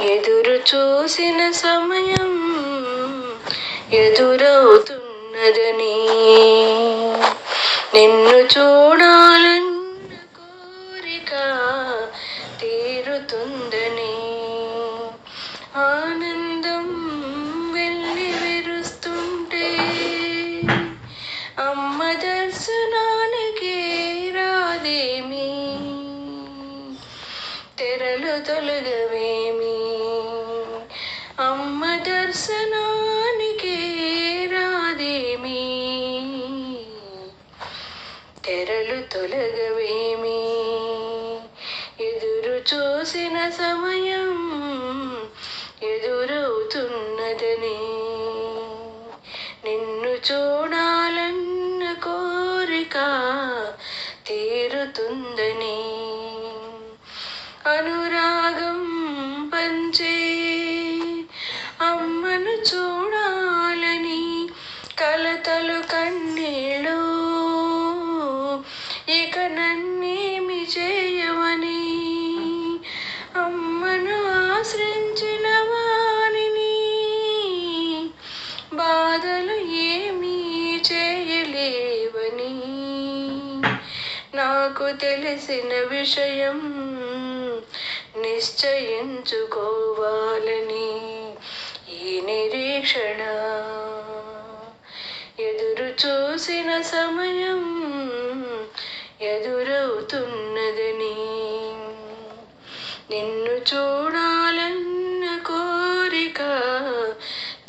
ఎదురు చూసిన సమయం ఎదురవుతున్నదని, నిన్ను చూడాలన్న కోరిక తీరుతుందని, ఆనందం వెళ్ళి విరుస్తుంటే అమ్మ దర్శనానికి రాదేమి, తెరలు తొలగవేమి, అమ్మ దర్శనానికి రాదేమి, తెరలు తొలగవేమి. ఎదురు చూసిన సమయం ఎదురవుతున్నదని, నిన్ను చూడాలన్న కోరిక తీరుతుందని, అనురాగం పంచే అమ్మను చూడాలని, కలతలు కన్నీళ్ళు ఇక నన్నేమి చేయవని, అమ్మను ఆశ్రయించిన వానిని బాధలు ఏమీ చేయలేవని, నాకు తెలిసిన విషయం నిశ్చయించుకోవాలని ఈ నిరీక్షణ. ఎదురు చూసిన సమయం ఎదురవుతున్నదని, నిన్ను చూడాలన్న కోరిక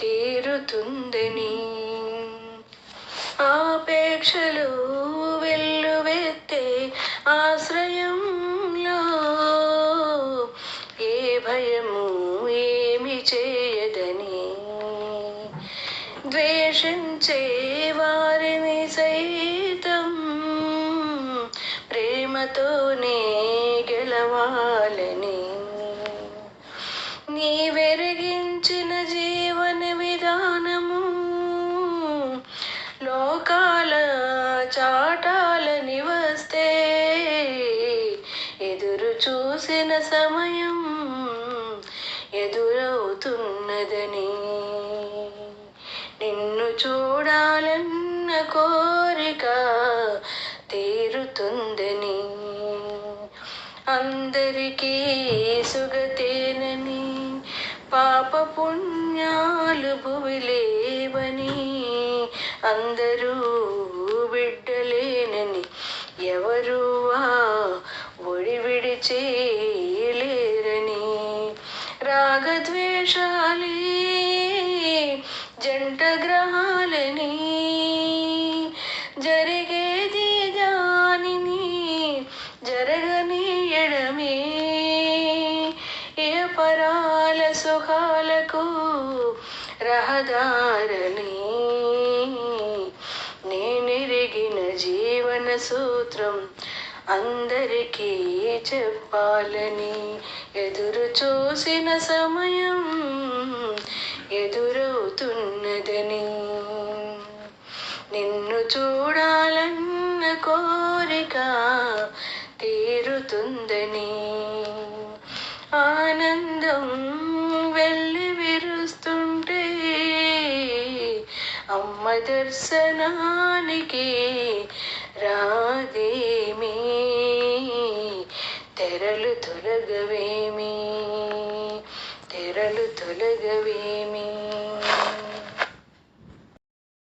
తీరుతుందని, ఆపేక్షలు వెల్లువెత్తే ఆశ్రయంలో ఏ భయము ఏమి చేయదని, ద్వేషించే వారిని సైతం ప్రేమతోనే గెలవాలని, నీ వెలిగించిన జీవన విధానము లోకాల చాటాలని వస్తే, ఎదురు చూసిన సమయం ఎదురవుతున్నదని, నిన్ను చూడాలన్న కోరిక తీరుతుందని, అందరికీ సుగతేనని, పాప పుణ్యాలు భువిలేవని, అందరూ బిడ్డలేనని, ఎవరు ఒడి విడిచేయలేరని, రాగద్వేషాలే జంట గ్రహాలని, జరిగేది దానిని జరగనీయడమే, ఏ పరాల సుఖాలకు రహదారని, నేనెరిగిన జీవన సూత్రం అందరికీ చెప్పాలని, ఎదురు చూసిన సమయం ఎదురవుతున్నదని, నిన్ను చూడాలన్న కోరిక తీరుతుందని, ఆనందం వెళ్ళి విరుస్తుంటే అమ్మ దర్శనానికి రాదేమి, తెరలు తొలగవేమి, తెరలు తొలగవేమి.